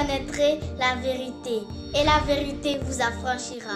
connaîtrez la vérité, et la vérité vous affranchira.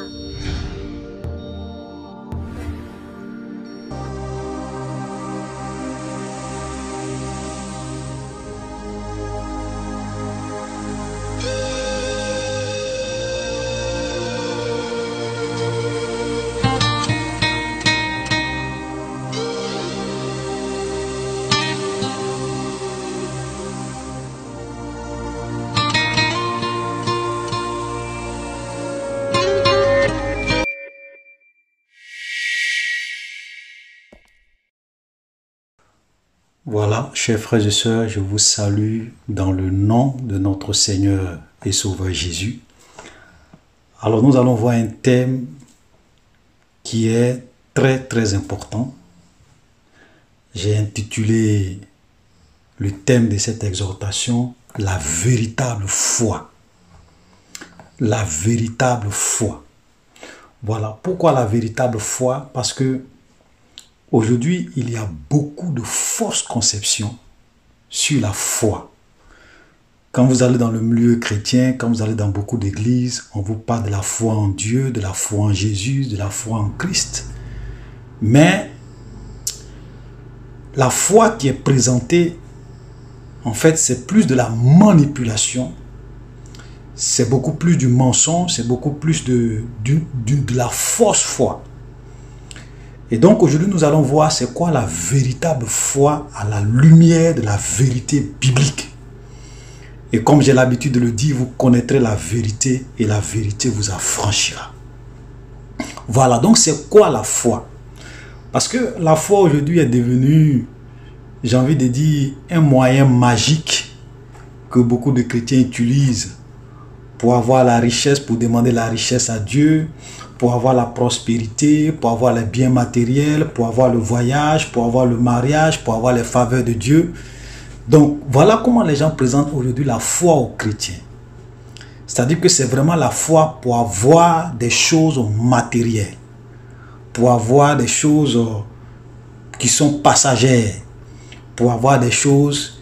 Voilà, chers frères et sœurs, je vous salue dans le nom de notre Seigneur et Sauveur Jésus. Alors nous allons voir un thème qui est très important. J'ai intitulé le thème de cette exhortation « La véritable foi ». La véritable foi. Voilà, pourquoi la véritable foi? Parce que aujourd'hui, il y a beaucoup de fausses conceptions sur la foi. Quand vous allez dans le milieu chrétien, quand vous allez dans beaucoup d'églises, on vous parle de la foi en Dieu, de la foi en Jésus, de la foi en Christ. Mais la foi qui est présentée, en fait, c'est plus de la manipulation, c'est beaucoup plus du mensonge, c'est beaucoup plus de la fausse foi. Et donc aujourd'hui, nous allons voir c'est quoi la véritable foi à la lumière de la vérité biblique. Et comme j'ai l'habitude de le dire, vous connaîtrez la vérité et la vérité vous affranchira. Voilà, donc c'est quoi la foi? Parce que la foi aujourd'hui est devenue, j'ai envie de dire, un moyen magique que beaucoup de chrétiens utilisent pour avoir la richesse, pour demander la richesse à Dieu, pour avoir la prospérité, pour avoir les biens matériels, pour avoir le voyage, pour avoir le mariage, pour avoir les faveurs de Dieu. Donc, voilà comment les gens présentent aujourd'hui la foi aux chrétiens. C'est-à-dire que c'est vraiment la foi pour avoir des choses matérielles, pour avoir des choses qui sont passagères, pour avoir des choses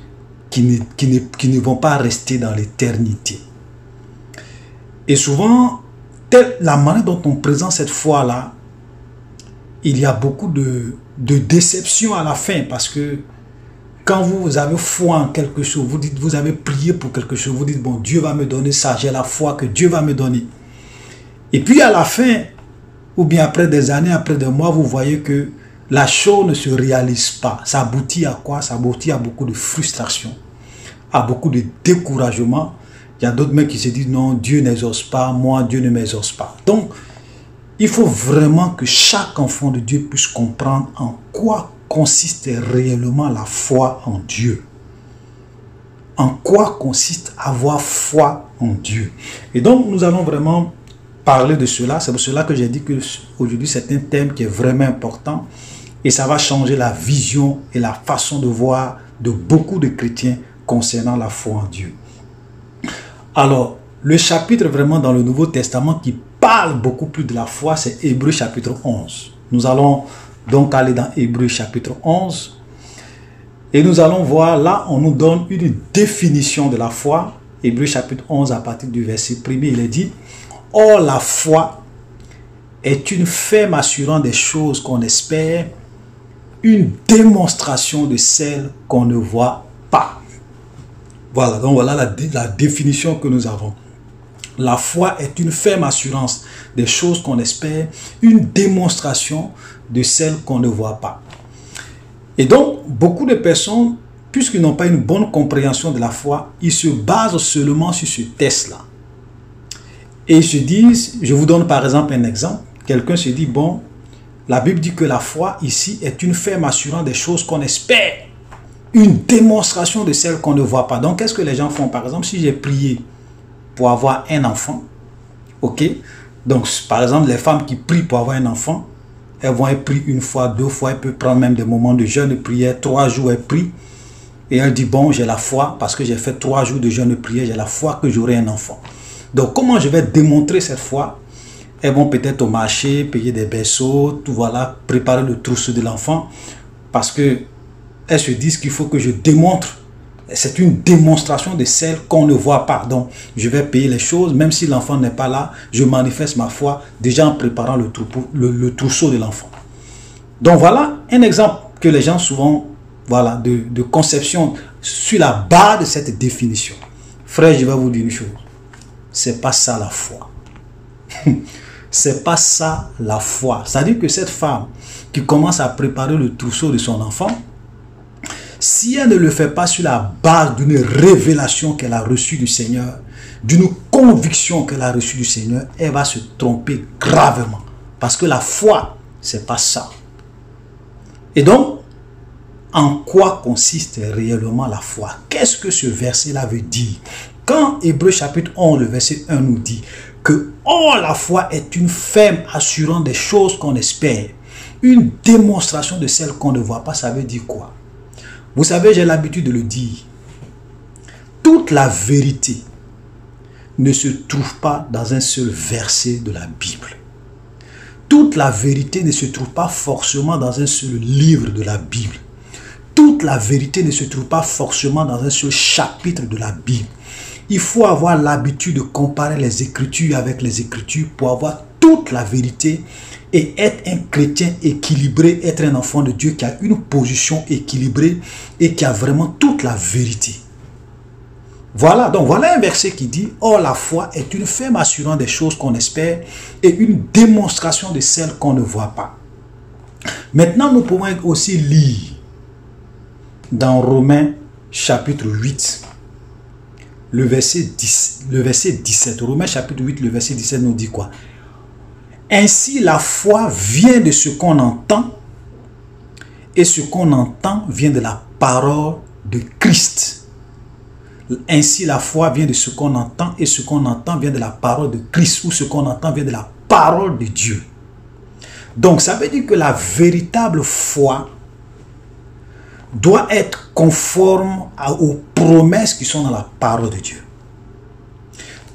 qui ne vont pas rester dans l'éternité. Et souvent, la manière dont on présente cette foi-là, il y a beaucoup de déception à la fin, parce que quand vous avez foi en quelque chose, vous dites, vous avez prié pour quelque chose, vous dites, bon, Dieu va me donner ça, j'ai la foi que Dieu va me donner. Et puis à la fin, ou bien après des années, après des mois, vous voyez que la chose ne se réalise pas. Ça aboutit à quoi? Ça aboutit à beaucoup de frustration, à beaucoup de découragement. Il y a d'autres mecs qui se disent non, Dieu n'exauce pas, moi Dieu ne m'exauce pas. Donc, il faut vraiment que chaque enfant de Dieu puisse comprendre en quoi consiste réellement la foi en Dieu. En quoi consiste avoir foi en Dieu. Et donc, nous allons vraiment parler de cela. C'est pour cela que j'ai dit que aujourd'hui c'est un thème qui est vraiment important et ça va changer la vision et la façon de voir de beaucoup de chrétiens concernant la foi en Dieu. Alors, le chapitre vraiment dans le Nouveau Testament qui parle beaucoup plus de la foi, c'est Hébreux chapitre 11. Nous allons donc aller dans Hébreux chapitre 11 et nous allons voir, là on nous donne une définition de la foi. Hébreux chapitre 11 à partir du verset 1er, il est dit: « Or la foi est une ferme assurance des choses qu'on espère, une démonstration de celles qu'on ne voit pas. » Voilà, donc voilà la définition que nous avons. La foi est une ferme assurance des choses qu'on espère, une démonstration de celles qu'on ne voit pas. Et donc, beaucoup de personnes, puisqu'ils n'ont pas une bonne compréhension de la foi, ils se basent seulement sur ce test-là. Et ils se disent, je vous donne par exemple un exemple, quelqu'un se dit, bon, la Bible dit que la foi ici est une ferme assurance des choses qu'on espère, une démonstration de celles qu'on ne voit pas. Donc, qu'est-ce que les gens font? Par exemple, si j'ai prié pour avoir un enfant, ok? Donc, par exemple, les femmes qui prient pour avoir un enfant, elles vont être prises une fois, deux fois, elles peuvent prendre même des moments de jeûne et prière, 3 jours, elles prient. Et elles disent, bon, j'ai la foi, parce que j'ai fait 3 jours de jeûne et prière, j'ai la foi que j'aurai un enfant. Donc, comment je vais démontrer cette foi? Elles vont peut-être au marché, payer des berceaux, tout voilà, préparer le trousseau de l'enfant, parce que elles se disent qu'il faut que je démontre c'est une démonstration de celle qu'on ne voit pas. Donc, je vais payer les choses, même si l'enfant n'est pas là, je manifeste ma foi déjà en préparant le trousseau de l'enfant. Donc, voilà un exemple que les gens souvent, voilà, de conception sur la base de cette définition. Frère, je vais vous dire une chose. C'est pas ça la foi. C'est pas ça la foi. C'est-à-dire que cette femme qui commence à préparer le trousseau de son enfant, si elle ne le fait pas sur la base d'une révélation qu'elle a reçue du Seigneur, d'une conviction qu'elle a reçue du Seigneur, elle va se tromper gravement. Parce que la foi, c'est pas ça. Et donc, en quoi consiste réellement la foi? Qu'est-ce que ce verset-là veut dire? Quand Hébreux chapitre 11, le verset 1 nous dit que « Oh, la foi est une ferme assurance des choses qu'on espère, une démonstration de celles qu'on ne voit pas », ça veut dire quoi? Vous savez, j'ai l'habitude de le dire. Toute la vérité ne se trouve pas dans un seul verset de la Bible. Toute la vérité ne se trouve pas forcément dans un seul livre de la Bible. Toute la vérité ne se trouve pas forcément dans un seul chapitre de la Bible. Il faut avoir l'habitude de comparer les Écritures avec les Écritures pour avoir toute la vérité et être un chrétien équilibré, être un enfant de Dieu qui a une position équilibrée et qui a vraiment toute la vérité. Voilà, donc voilà un verset qui dit « Or la foi est une ferme assurance des choses qu'on espère et une démonstration de celles qu'on ne voit pas. » Maintenant, nous pouvons aussi lire dans Romains chapitre 8, le verset 17. Romains chapitre 8, le verset 17 nous dit quoi? Ainsi, la foi vient de ce qu'on entend, et ce qu'on entend vient de la parole de Christ. Ainsi, la foi vient de ce qu'on entend, et ce qu'on entend vient de la parole de Christ, ou ce qu'on entend vient de la parole de Dieu. Donc, ça veut dire que la véritable foi doit être conforme aux promesses qui sont dans la parole de Dieu.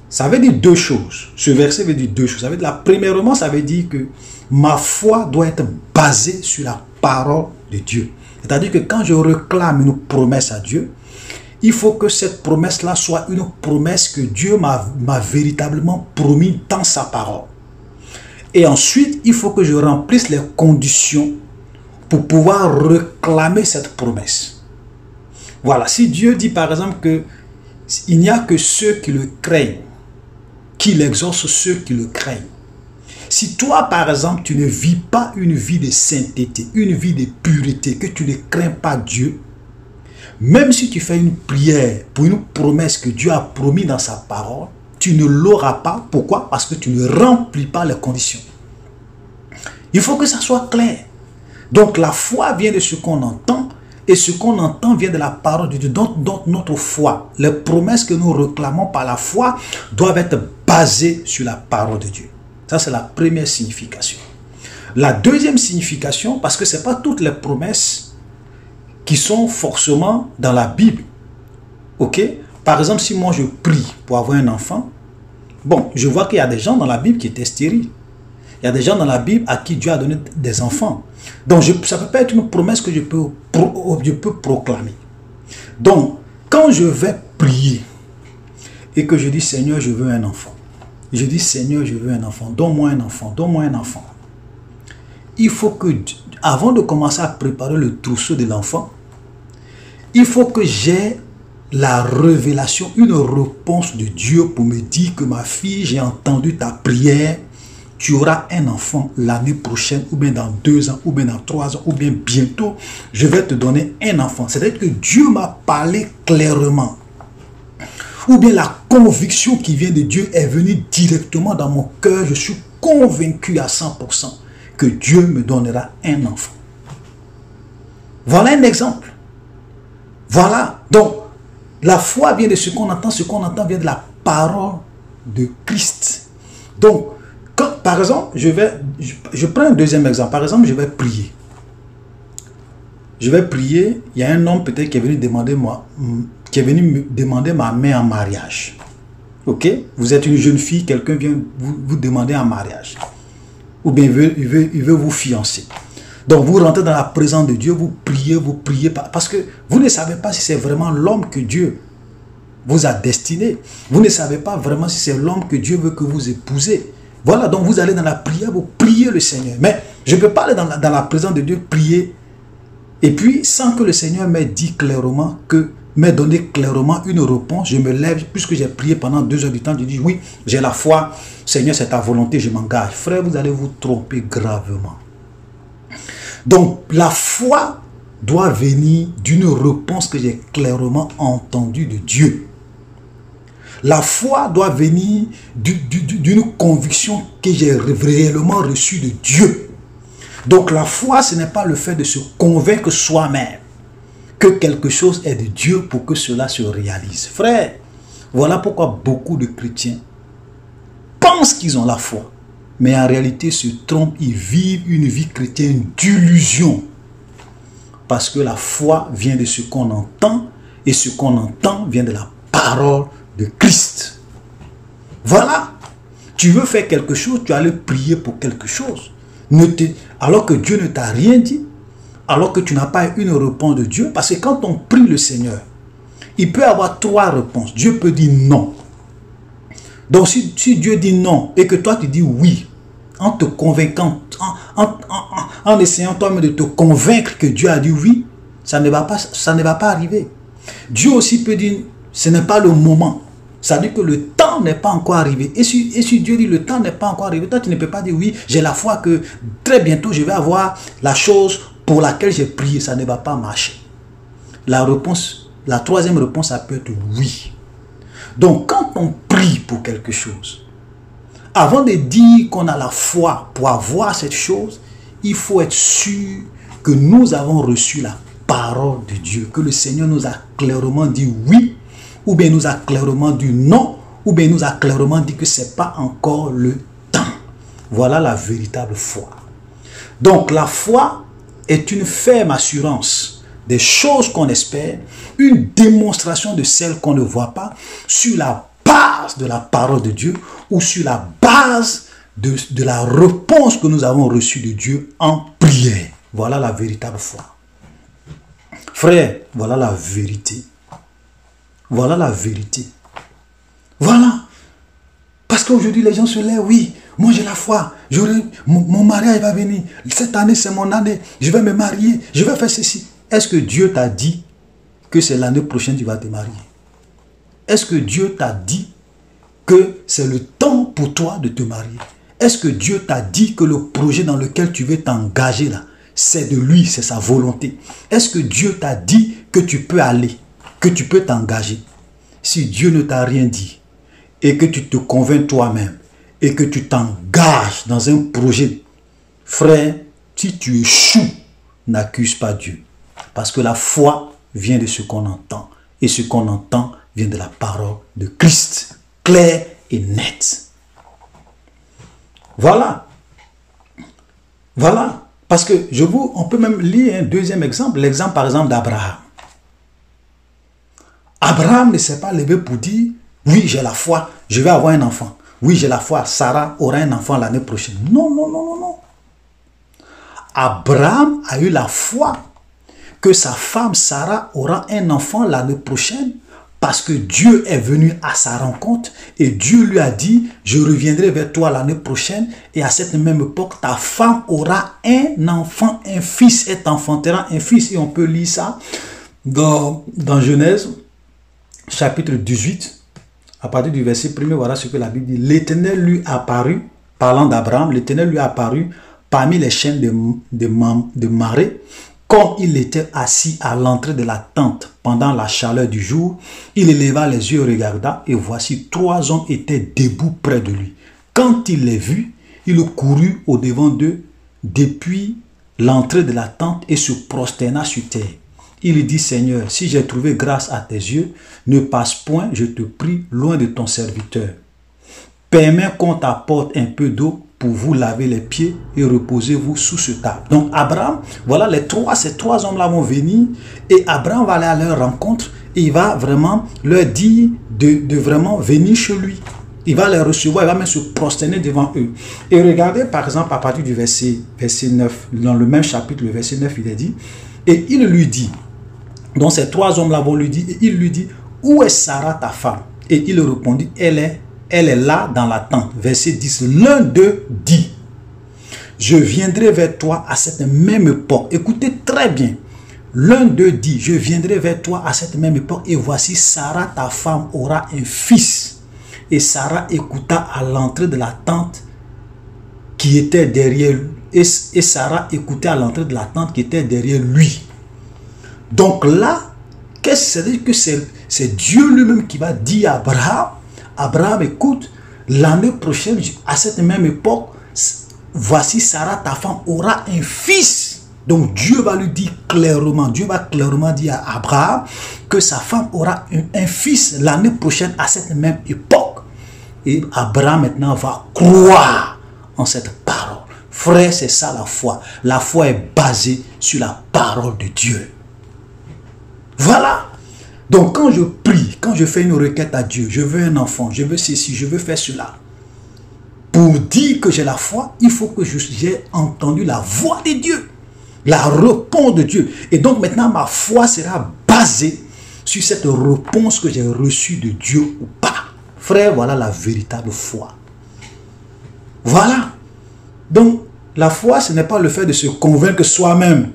Ça veut dire deux choses. Ce verset veut dire deux choses. Ça veut dire, premièrement, ça veut dire que ma foi doit être basée sur la parole de Dieu. C'est-à-dire que quand je réclame une promesse à Dieu, il faut que cette promesse-là soit une promesse que Dieu m'a véritablement promis dans sa parole. Et ensuite, il faut que je remplisse les conditions pour pouvoir réclamer cette promesse. Voilà, si Dieu dit par exemple que il n'y a que ceux qui le craignent, qu'il exauce ceux qui le craignent. Si toi par exemple tu ne vis pas une vie de sainteté, une vie de pureté, que tu ne crains pas Dieu, même si tu fais une prière pour une promesse que Dieu a promis dans sa parole, tu ne l'auras pas. Pourquoi? Parce que tu ne remplis pas les conditions. Il faut que ça soit clair. Donc la foi vient de ce qu'on entend, et ce qu'on entend vient de la parole de Dieu. Donc notre foi, les promesses que nous réclamons par la foi doivent être basées sur la parole de Dieu. Ça, c'est la première signification. La deuxième signification, parce que ce n'est pas toutes les promesses qui sont forcément dans la Bible. Ok? Par exemple, si moi je prie pour avoir un enfant, bon, je vois qu'il y a des gens dans la Bible qui étaient stériles. Il y a des gens dans la Bible à qui Dieu a donné des enfants. Donc, ça ne peut pas être une promesse que je peux proclamer. Donc, quand je vais prier et que je dis, Seigneur, je veux un enfant. Je dis, Seigneur, je veux un enfant. Donne-moi un enfant. Donne-moi un enfant. Il faut que, avant de commencer à préparer le trousseau de l'enfant, il faut que j'ai la révélation, une réponse de Dieu pour me dire que ma fille, j'ai entendu ta prière. Tu auras un enfant l'année prochaine, ou bien dans 2 ans, ou bien dans 3 ans, ou bien bientôt, je vais te donner un enfant. C'est-à-dire que Dieu m'a parlé clairement. Ou bien la conviction qui vient de Dieu est venue directement dans mon cœur. Je suis convaincu à 100% que Dieu me donnera un enfant. Voilà un exemple. Voilà. Donc, la foi vient de ce qu'on entend vient de la parole de Christ. Donc, quand, par exemple, je prends un deuxième exemple. Par exemple, je vais prier. Je vais prier. Il y a un homme peut-être qui est venu me demander ma main en mariage. Ok? Vous êtes une jeune fille, quelqu'un vient vous demander en mariage. Ou bien il veut vous fiancer. Donc vous rentrez dans la présence de Dieu, vous priez, parce que vous ne savez pas si c'est vraiment l'homme que Dieu vous a destiné. Vous ne savez pas vraiment si c'est l'homme que Dieu veut que vous épousez. Voilà, donc vous allez dans la prière, vous priez le Seigneur. Mais je ne peux pas aller dans la présence de Dieu prier, et puis sans que le Seigneur m'ait dit clairement, m'ait donné clairement une réponse, je me lève, puisque j'ai prié pendant 2 heures du temps, je dis oui, j'ai la foi, Seigneur c'est ta volonté, je m'engage. Frère, vous allez vous tromper gravement. Donc la foi doit venir d'une réponse que j'ai clairement entendue de Dieu. La foi doit venir d'une conviction que j'ai réellement reçue de Dieu. Donc la foi, ce n'est pas le fait de se convaincre soi-même que quelque chose est de Dieu pour que cela se réalise. Frère, voilà pourquoi beaucoup de chrétiens pensent qu'ils ont la foi, mais en réalité se trompent, ils vivent une vie chrétienne d'illusion. Parce que la foi vient de ce qu'on entend, et ce qu'on entend vient de la parole de Christ. Voilà. Tu veux faire quelque chose, tu allais prier pour quelque chose. Alors que Dieu ne t'a rien dit, alors que tu n'as pas une réponse de Dieu, parce que quand on prie le Seigneur, il peut avoir 3 réponses. Dieu peut dire non. Donc si Dieu dit non, et que toi tu dis oui, en te convainquant, en essayant toi-même de te convaincre que Dieu a dit oui, ça ne va pas arriver. Dieu aussi peut dire, ce n'est pas le moment. Ça veut dire que le temps n'est pas encore arrivé. Et si Dieu dit le temps n'est pas encore arrivé, toi tu ne peux pas dire oui, j'ai la foi que très bientôt je vais avoir la chose pour laquelle j'ai prié. Ça ne va pas marcher. La 3e réponse, ça peut être oui. Donc quand on prie pour quelque chose, avant de dire qu'on a la foi pour avoir cette chose, il faut être sûr que nous avons reçu la parole de Dieu, que le Seigneur nous a clairement dit oui, ou bien nous a clairement dit non, ou bien nous a clairement dit que ce n'est pas encore le temps. Voilà la véritable foi. Donc la foi est une ferme assurance des choses qu'on espère, une démonstration de celles qu'on ne voit pas, sur la base de la parole de Dieu, ou sur la base de la réponse que nous avons reçue de Dieu en prière. Voilà la véritable foi. Frère, voilà la vérité. Voilà la vérité. Voilà. Parce qu'aujourd'hui, les gens se lèvent, oui, moi j'ai la foi, mon mariage va venir, cette année c'est mon année, je vais me marier, je vais faire ceci. Est-ce que Dieu t'a dit que c'est l'année prochaine que tu vas te marier? Est-ce que Dieu t'a dit que c'est le temps pour toi de te marier? Est-ce que Dieu t'a dit que le projet dans lequel tu veux t'engager là, c'est de lui, c'est sa volonté? Est-ce que Dieu t'a dit que tu peux aller, que tu peux t'engager? Si Dieu ne t'a rien dit et que tu te convaincs toi-même et que tu t'engages dans un projet, frère, si tu échoues, n'accuse pas Dieu. Parce que la foi vient de ce qu'on entend. Et ce qu'on entend vient de la parole de Christ. Clair et net. Voilà. Voilà. Parce que on peut même lire un deuxième exemple. L'exemple par exemple d'Abraham. Abraham ne s'est pas levé pour dire, oui j'ai la foi, je vais avoir un enfant. Oui j'ai la foi, Sarah aura un enfant l'année prochaine. Non, non, non, non, non. Abraham a eu la foi que sa femme Sarah aura un enfant l'année prochaine parce que Dieu est venu à sa rencontre et Dieu lui a dit, je reviendrai vers toi l'année prochaine et à cette même époque, ta femme aura un enfant, un fils, et t'enfantera un fils. Et on peut lire ça dans Genèse, chapitre 18, à partir du verset 1er, voilà ce que la Bible dit. L'Éternel lui apparut, parlant d'Abraham, l'Éternel lui apparut parmi les chaînes de Marée, quand il était assis à l'entrée de la tente pendant la chaleur du jour, il éleva les yeux, regarda, et voici 3 hommes étaient debout près de lui. Quand il les vit, il courut au-devant d'eux depuis l'entrée de la tente et se prosterna sur terre. Il dit, Seigneur, si j'ai trouvé grâce à tes yeux, ne passe point, je te prie, loin de ton serviteur. Permets qu'on t'apporte un peu d'eau pour vous laver les pieds et reposez-vous sous ce table. Donc Abraham, voilà ces trois hommes-là vont venir et Abraham va aller à leur rencontre et il va vraiment leur dire de vraiment venir chez lui. Il va les recevoir, il va même se prosterner devant eux. Et regardez par exemple à partir du verset 9, dans le même chapitre, le verset 9, il est dit, et il lui dit, donc ces trois hommes-là vont lui dire, et il lui dit, où est Sarah ta femme? Et il répondit, elle est là dans la tente. Verset 10, l'un d'eux dit, je viendrai vers toi à cette même époque. Écoutez très bien. L'un d'eux dit, je viendrai vers toi à cette même époque et voici Sarah ta femme aura un fils. Et Sarah écouta à l'entrée de la tente qui était derrière lui. Et Sarah écoutait à l'entrée de la tente qui était derrière lui. Donc là, qu'est-ce que c'est? C'est Dieu lui-même qui va dire à Abraham, Abraham, écoute, l'année prochaine, à cette même époque, voici Sarah, ta femme, aura un fils. Donc Dieu va lui dire clairement, Dieu va clairement dire à Abraham que sa femme aura un fils l'année prochaine à cette même époque. Et Abraham maintenant va croire en cette parole. Frère, c'est ça la foi. La foi est basée sur la parole de Dieu. Voilà. Donc quand je prie, quand je fais une requête à Dieu, je veux un enfant, je veux ceci, je veux faire cela. Pour dire que j'ai la foi, il faut que j'ai entendu la voix de Dieu. La réponse de Dieu. Et donc maintenant ma foi sera basée sur cette réponse que j'ai reçue de Dieu ou pas. Frère, voilà la véritable foi. Voilà. Donc la foi, ce n'est pas le fait de se convaincre soi-même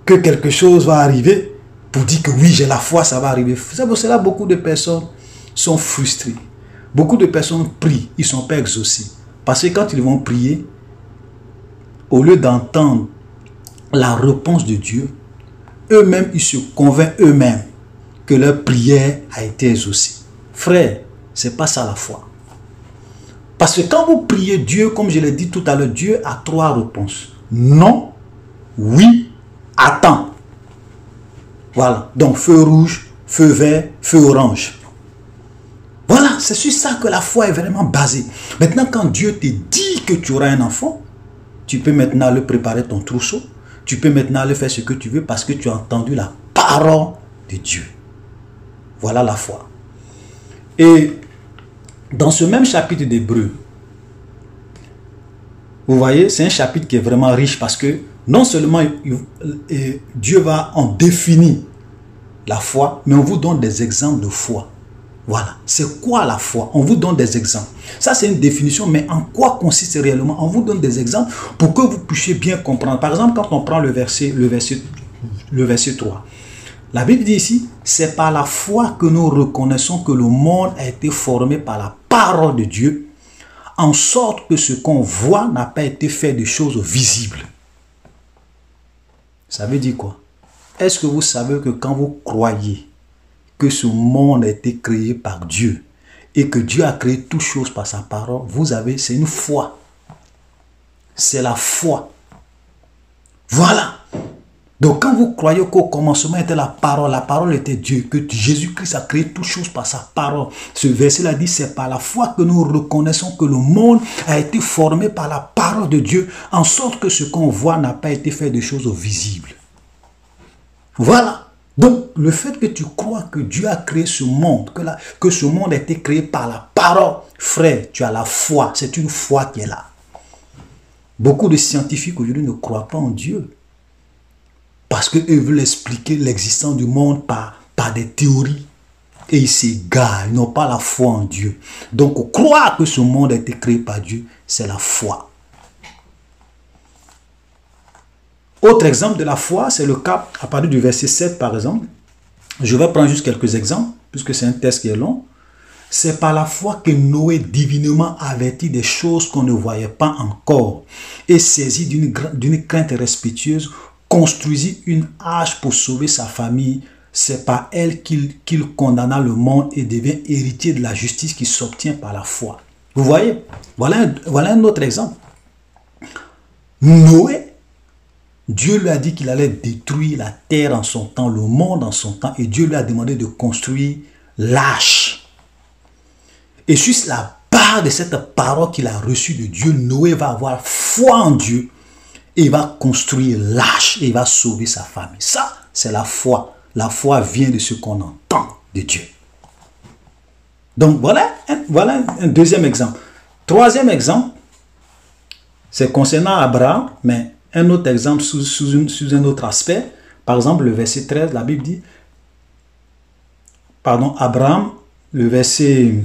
que quelque chose va arriver pour dire que oui, j'ai la foi, ça va arriver. C'est pour cela que beaucoup de personnes sont frustrées. Beaucoup de personnes prient, ils ne sont pas exaucés. Parce que quand ils vont prier, au lieu d'entendre la réponse de Dieu, eux-mêmes, ils se convainquent eux-mêmes que leur prière a été exaucée. Frère, ce n'est pas ça la foi. Parce que quand vous priez Dieu, comme je l'ai dit tout à l'heure, Dieu a trois réponses. Non, oui, attends. Voilà. Donc feu rouge, feu vert, feu orange. Voilà, c'est sur ça que la foi est vraiment basée. Maintenant, quand Dieu te dit que tu auras un enfant, tu peux maintenant le préparer ton trousseau. Tu peux maintenant aller faire ce que tu veux parce que tu as entendu la parole de Dieu. Voilà la foi. Et dans ce même chapitre d'Hébreux, vous voyez, c'est un chapitre qui est vraiment riche parce que non seulement Dieu va en définir la foi, mais on vous donne des exemples de foi. Voilà. C'est quoi la foi? On vous donne des exemples. Ça, c'est une définition, mais en quoi consiste réellement? On vous donne des exemples pour que vous puissiez bien comprendre. Par exemple, quand on prend le verset 3, la Bible dit ici, c'est par la foi que nous reconnaissons que le monde a été formé par la parole de Dieu, en sorte que ce qu'on voit n'a pas été fait de choses visibles. Ça veut dire quoi? Est-ce que vous savez que quand vous croyez que ce monde a été créé par Dieu et que Dieu a créé toutes choses par sa parole, c'est une foi. C'est la foi. Voilà. Donc quand vous croyez qu'au commencement était la parole était Dieu, que Jésus-Christ a créé toutes choses par sa parole. Ce verset-là dit, c'est par la foi que nous reconnaissons que le monde a été formé par la parole de Dieu, en sorte que ce qu'on voit n'a pas été fait de choses visibles. Voilà. Donc, le fait que tu crois que Dieu a créé ce monde, que ce monde a été créé par la parole, frère, tu as la foi. C'est une foi qui est là. Beaucoup de scientifiques aujourd'hui ne croient pas en Dieu. Parce qu'eux veulent expliquer l'existence du monde par des théories. Et ils s'égarent, ils n'ont pas la foi en Dieu. Donc, croire que ce monde a été créé par Dieu, c'est la foi. Autre exemple de la foi, c'est le cas à partir du verset 7 par exemple. Je vais prendre juste quelques exemples, puisque c'est un texte qui est long. C'est par la foi que Noé, divinement averti des choses qu'on ne voyait pas encore, et saisi d'une crainte respectueuse, construisit une arche pour sauver sa famille. C'est par elle qu'il condamna le monde et devient héritier de la justice qui s'obtient par la foi. Vous voyez, voilà un autre exemple. Noé, Dieu lui a dit qu'il allait détruire la terre en son temps, le monde en son temps, et Dieu lui a demandé de construire l'arche. Et sur la base de cette parole qu'il a reçue de Dieu, Noé va avoir foi en Dieu et il va construire l'arche et il va sauver sa famille. Ça, c'est la foi. La foi vient de ce qu'on entend de Dieu. Donc voilà un deuxième exemple. Troisième exemple, c'est concernant Abraham, mais un autre exemple sous un autre aspect. Par exemple, le verset 13, la Bible dit, pardon, Abraham, le verset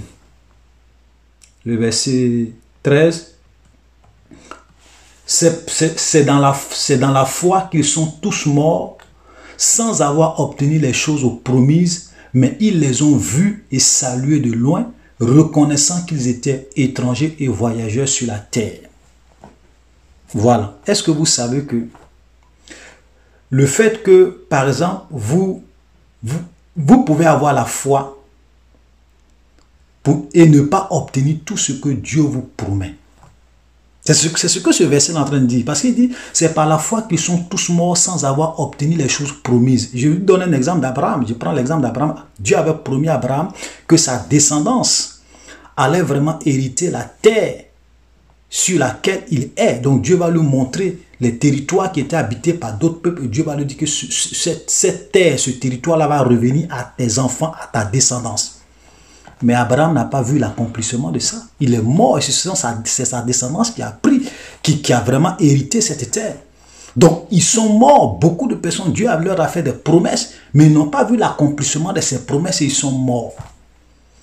13, c'est dans la foi qu'ils sont tous morts sans avoir obtenu les choses promises, mais ils les ont vus et salués de loin, reconnaissant qu'ils étaient étrangers et voyageurs sur la terre. Voilà. Est-ce que vous savez que le fait que, par exemple, vous pouvez avoir la foi et ne pas obtenir tout ce que Dieu vous promet. C'est ce que ce verset est en train de dire. Parce qu'il dit, c'est par la foi qu'ils sont tous morts sans avoir obtenu les choses promises. Je vais vous donner un exemple d'Abraham. Je prends l'exemple d'Abraham. Dieu avait promis à Abraham que sa descendance allait vraiment hériter la terre sur laquelle il est. Donc Dieu va lui montrer les territoires qui étaient habités par d'autres peuples. Et Dieu va lui dire que cette terre, ce territoire-là va revenir à tes enfants, à ta descendance. Mais Abraham n'a pas vu l'accomplissement de ça. Il est mort et c'est sa descendance qui a pris, qui a vraiment hérité cette terre. Donc, ils sont morts. Beaucoup de personnes, Dieu leur a fait des promesses, mais ils n'ont pas vu l'accomplissement de ces promesses et ils sont morts.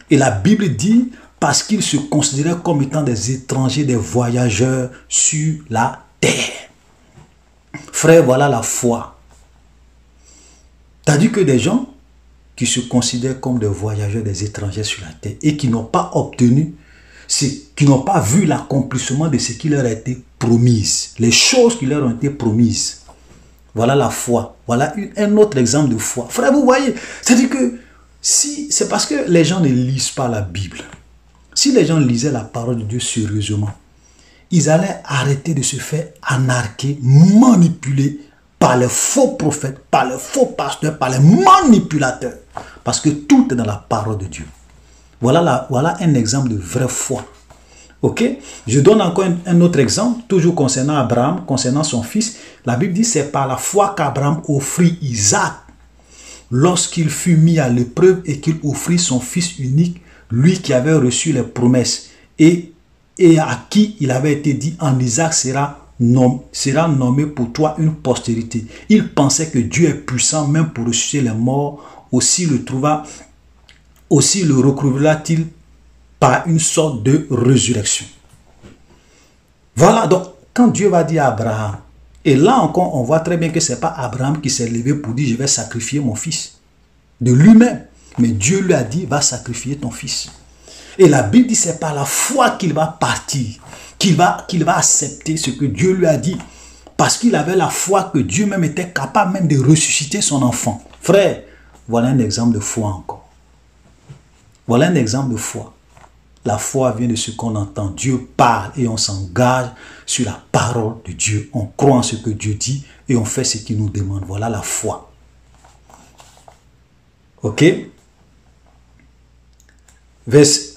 Et la Bible dit, parce qu'ils se considéraient comme étant des étrangers, des voyageurs sur la terre. Frère, voilà la foi. C'est-à-dire que des gens qui se considèrent comme des voyageurs, des étrangers sur la terre et qui n'ont pas obtenu, qui n'ont pas vu l'accomplissement de ce qui leur a été promis, les choses qui leur ont été promises. Voilà la foi. Voilà un autre exemple de foi. Frère, vous voyez, c'est-à-dire que c'est parce que les gens ne lisent pas la Bible. Si les gens lisaient la parole de Dieu sérieusement, ils allaient arrêter de se faire anarquer, manipuler par les faux prophètes, par les faux pasteurs, par les manipulateurs. Parce que tout est dans la parole de Dieu. Voilà un exemple de vraie foi. Ok? Je donne encore un autre exemple, toujours concernant Abraham, concernant son fils. La Bible dit, c'est par la foi qu'Abraham offrit Isaac lorsqu'il fut mis à l'épreuve et qu'il offrit son fils unique, lui qui avait reçu les promesses et à qui il avait été dit, en Isaac sera nommé pour toi une postérité. Il pensait que Dieu est puissant même pour ressusciter les morts, aussi le recouvra-t-il par une sorte de résurrection. Voilà, donc quand Dieu va dire à Abraham, et là encore on voit très bien que ce n'est pas Abraham qui s'est levé pour dire je vais sacrifier mon fils de lui-même, mais Dieu lui a dit va sacrifier ton fils. Et la Bible dit c'est par la foi qu'il va partir, qu'il va accepter ce que Dieu lui a dit, parce qu'il avait la foi que Dieu même était capable même de ressusciter son enfant. Frère, voilà un exemple de foi encore. Voilà un exemple de foi. La foi vient de ce qu'on entend. Dieu parle et on s'engage sur la parole de Dieu. On croit en ce que Dieu dit et on fait ce qu'il nous demande. Voilà la foi. Ok?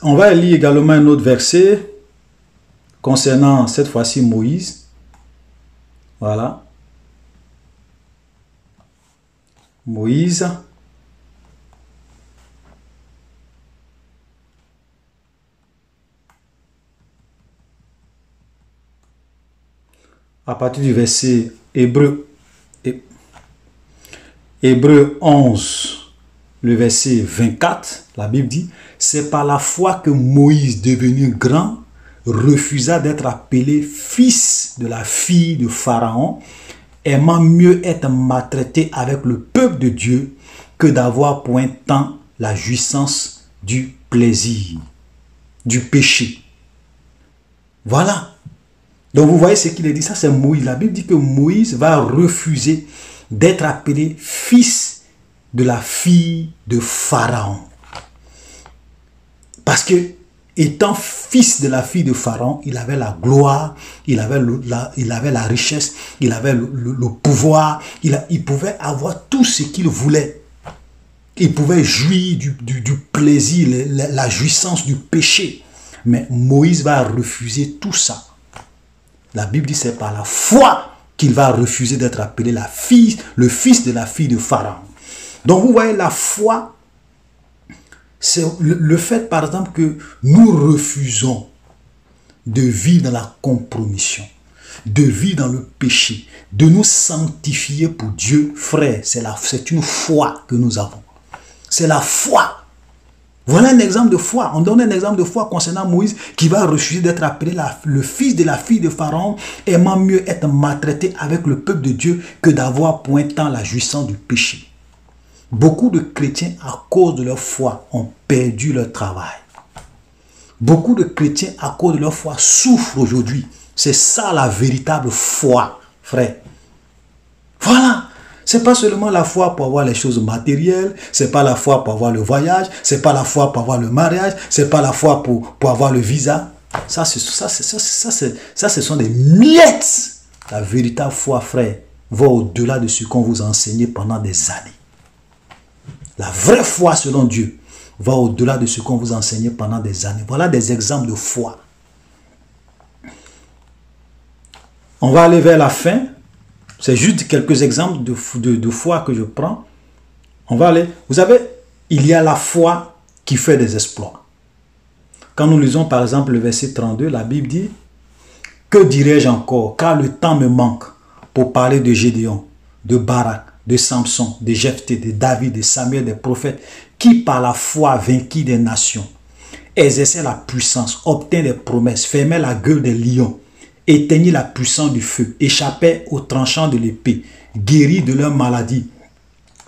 On va lire également un autre verset concernant cette fois-ci Moïse. Voilà. Moïse. À partir du verset Hébreu 11, le verset 24, la Bible dit, c'est par la foi que Moïse, devenu grand, refusa d'être appelé fils de la fille de Pharaon, aimant mieux être maltraité avec le peuple de Dieu que d'avoir pour un temps la jouissance du plaisir, du péché. Voilà. Donc vous voyez ce qu'il est dit, ça c'est Moïse. La Bible dit que Moïse va refuser d'être appelé fils de la fille de Pharaon. Parce que étant fils de la fille de Pharaon, il avait la gloire, il avait la richesse, il avait le pouvoir, il pouvait avoir tout ce qu'il voulait. Il pouvait jouir du plaisir, la jouissance du péché. Mais Moïse va refuser tout ça. La Bible dit c'est par la foi qu'il va refuser d'être appelé le fils de la fille de Pharaon. Donc vous voyez, la foi, C'est le fait, par exemple, que nous refusons de vivre dans la compromission, de vivre dans le péché, de nous sanctifier pour Dieu, frère, c'est une foi que nous avons. C'est la foi. Voilà un exemple de foi. On donne un exemple de foi concernant Moïse qui va refuser d'être appelé le fils de la fille de Pharaon, aimant mieux être maltraité avec le peuple de Dieu que d'avoir pointant la jouissance du péché. Beaucoup de chrétiens, à cause de leur foi, ont perdu leur travail. Beaucoup de chrétiens, à cause de leur foi, souffrent aujourd'hui. C'est ça la véritable foi, frère. Voilà. C'est pas seulement la foi pour avoir les choses matérielles, c'est pas la foi pour avoir le voyage, c'est pas la foi pour avoir le mariage, c'est pas la foi pour avoir le visa. Ça, ce sont des miettes. La véritable foi, frère, va au-delà de ce qu'on vous a enseigné pendant des années. La vraie foi selon Dieu va au-delà de ce qu'on vous a enseigné pendant des années. Voilà des exemples de foi. On va aller vers la fin. C'est juste quelques exemples de foi que je prends. On va aller. Vous savez, il y a la foi qui fait des exploits. Quand nous lisons par exemple le verset 32, la Bible dit « Que dirais-je encore, car le temps me manque pour parler de Gédéon, de Barak, de Samson, de Jephthé, de David, de Samuel, des prophètes, qui par la foi vainquit des nations, exerçait la puissance, obtint des promesses, fermait la gueule des lions, éteignit la puissance du feu, échappait aux tranchants de l'épée, guérit de leur maladie,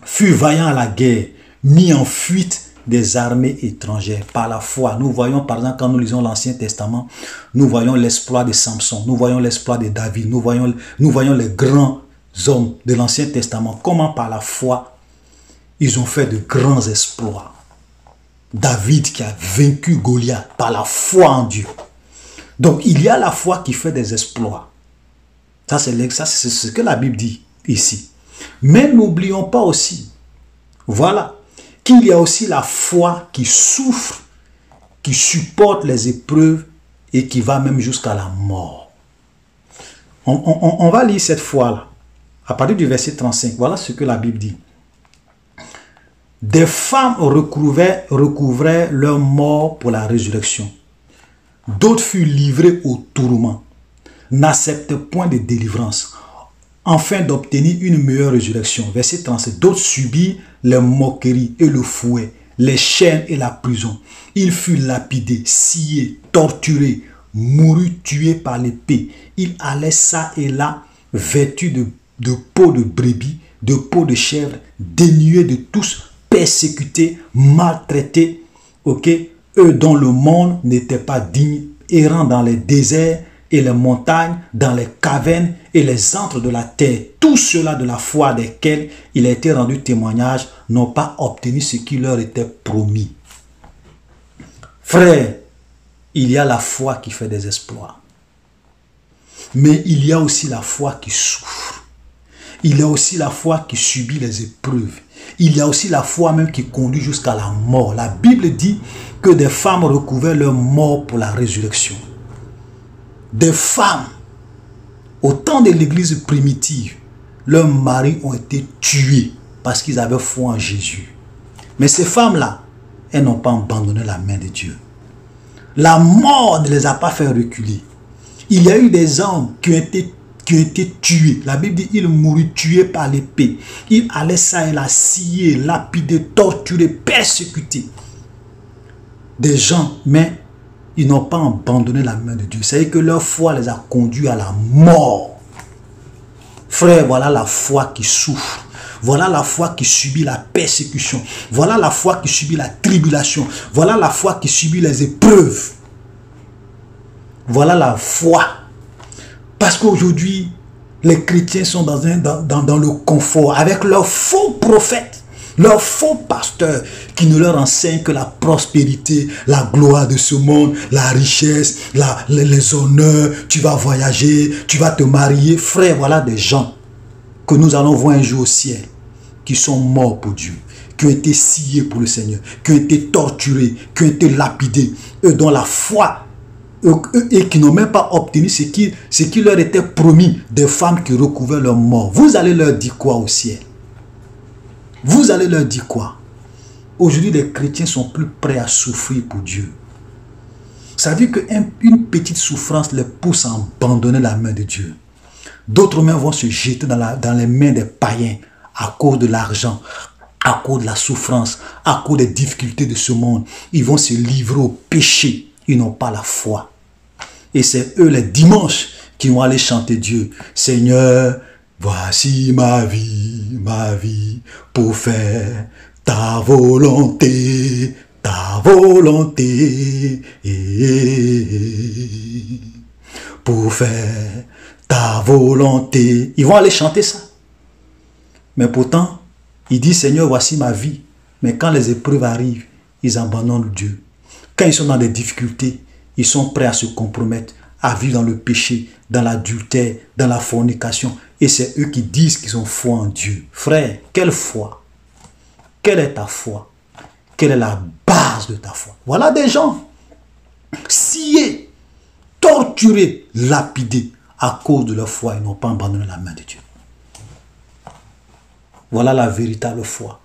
fut vaillant à la guerre, mis en fuite des armées étrangères. Par la foi, nous voyons par exemple quand nous lisons l'Ancien Testament, nous voyons l'exploit de Samson, nous voyons l'exploit de David, nous voyons les grands hommes de l'Ancien Testament, comment par la foi, ils ont fait de grands exploits. David qui a vaincu Goliath par la foi en Dieu. Donc, il y a la foi qui fait des exploits. Ça, c'est ce que la Bible dit ici. Mais n'oublions pas aussi, voilà, qu'il y a aussi la foi qui souffre, qui supporte les épreuves et qui va même jusqu'à la mort. On va lire cette foi-là. À partir du verset 35, voilà ce que la Bible dit. Des femmes recouvraient leur mort pour la résurrection. D'autres furent livrés au tourment, n'acceptent point de délivrance, afin d'obtenir une meilleure résurrection. Verset 37. D'autres subirent les moqueries et le fouet, les chaînes et la prison. Ils furent lapidés, sciés, torturés, mourus, tués par l'épée. Ils allaient ça et là, vêtus de peau de brebis, de peau de chèvre, dénués de tous, persécutés, maltraités, ok, eux dont le monde n'était pas digne, errant dans les déserts et les montagnes, dans les cavernes et les antres de la terre. Tout cela de la foi desquels il a été rendu témoignage, n'ont pas obtenu ce qui leur était promis. Frère, il y a la foi qui fait des exploits. Mais il y a aussi la foi qui souffre. Il y a aussi la foi qui subit les épreuves. Il y a aussi la foi même qui conduit jusqu'à la mort. La Bible dit que des femmes recouvraient leur mort pour la résurrection. Des femmes, au temps de l'église primitive, leurs maris ont été tués parce qu'ils avaient foi en Jésus. Mais ces femmes-là, elles n'ont pas abandonné la main de Dieu. La mort ne les a pas fait reculer. Il y a eu des hommes qui ont été tués. La Bible dit qu'ils moururent tués par l'épée. Ils allaient ça et là, scier, lapider, torturer, persécuter des gens, mais ils n'ont pas abandonné la main de Dieu. C'est-à-dire que leur foi les a conduits à la mort. Frère, voilà la foi qui souffre. Voilà la foi qui subit la persécution. Voilà la foi qui subit la tribulation. Voilà la foi qui subit les épreuves. Voilà la foi. Parce qu'aujourd'hui, les chrétiens sont dans le confort avec leurs faux prophètes, leurs faux pasteurs qui ne leur enseignent que la prospérité, la gloire de ce monde, la richesse, les honneurs, tu vas voyager, tu vas te marier. Frère, voilà des gens que nous allons voir un jour au ciel, qui sont morts pour Dieu, qui ont été sciés pour le Seigneur, qui ont été torturés, qui ont été lapidés, eux dont la foi, et qui n'ont même pas obtenu ce qui leur était promis, des femmes qui recouvraient leur mort. Vous allez leur dire quoi au ciel? Vous allez leur dire quoi? Aujourd'hui, les chrétiens sont plus prêts à souffrir pour Dieu. Ça veut dire qu'une petite souffrance les pousse à abandonner la main de Dieu. D'autres mains vont se jeter dans les mains des païens à cause de l'argent, à cause de la souffrance, à cause des difficultés de ce monde. Ils vont se livrer au péché. Ils n'ont pas la foi. Et c'est eux les dimanches qui vont aller chanter Dieu. Seigneur, voici ma vie, pour faire ta volonté, pour faire ta volonté. Ils vont aller chanter ça. Mais pourtant, ils disent, Seigneur, voici ma vie. Mais quand les épreuves arrivent, ils abandonnent Dieu. Quand ils sont dans des difficultés, ils sont prêts à se compromettre, à vivre dans le péché, dans l'adultère, dans la fornication. Et c'est eux qui disent qu'ils ont foi en Dieu. Frère, quelle foi? Quelle est ta foi? Quelle est la base de ta foi? Voilà des gens sciés, torturés, lapidés à cause de leur foi. Ils n'ont pas abandonné la main de Dieu. Voilà la véritable foi.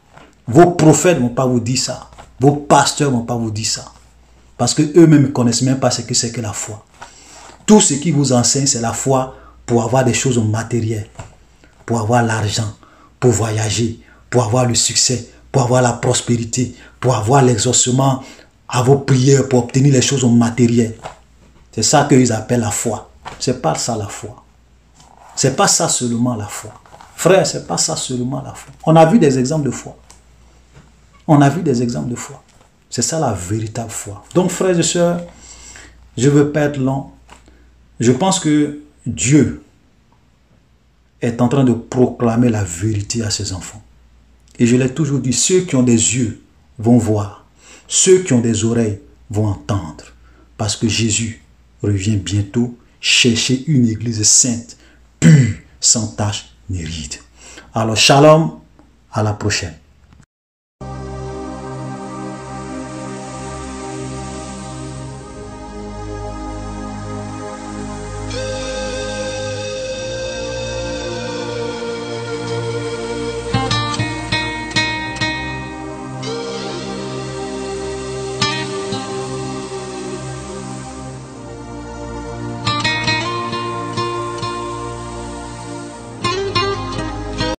Vos prophètes ne vont pas vous dire ça. Vos pasteurs ne vont pas vous dire ça. Parce qu'eux-mêmes ne connaissent même pas ce que c'est que la foi. Tout ce qui vous enseigne, c'est la foi pour avoir des choses matérielles, pour avoir l'argent, pour voyager, pour avoir le succès, pour avoir la prospérité, pour avoir l'exaucement à vos prières, pour obtenir les choses matérielles. C'est ça qu'ils appellent la foi. Ce n'est pas ça la foi. Ce n'est pas ça seulement la foi. Frère, ce n'est pas ça seulement la foi. On a vu des exemples de foi. On a vu des exemples de foi. C'est ça la véritable foi. Donc, frères et sœurs, je ne veux pas être long. Je pense que Dieu est en train de proclamer la vérité à ses enfants. Et je l'ai toujours dit, ceux qui ont des yeux vont voir. Ceux qui ont des oreilles vont entendre. Parce que Jésus revient bientôt chercher une église sainte, pure, sans tache ni ride. Alors, shalom, à la prochaine.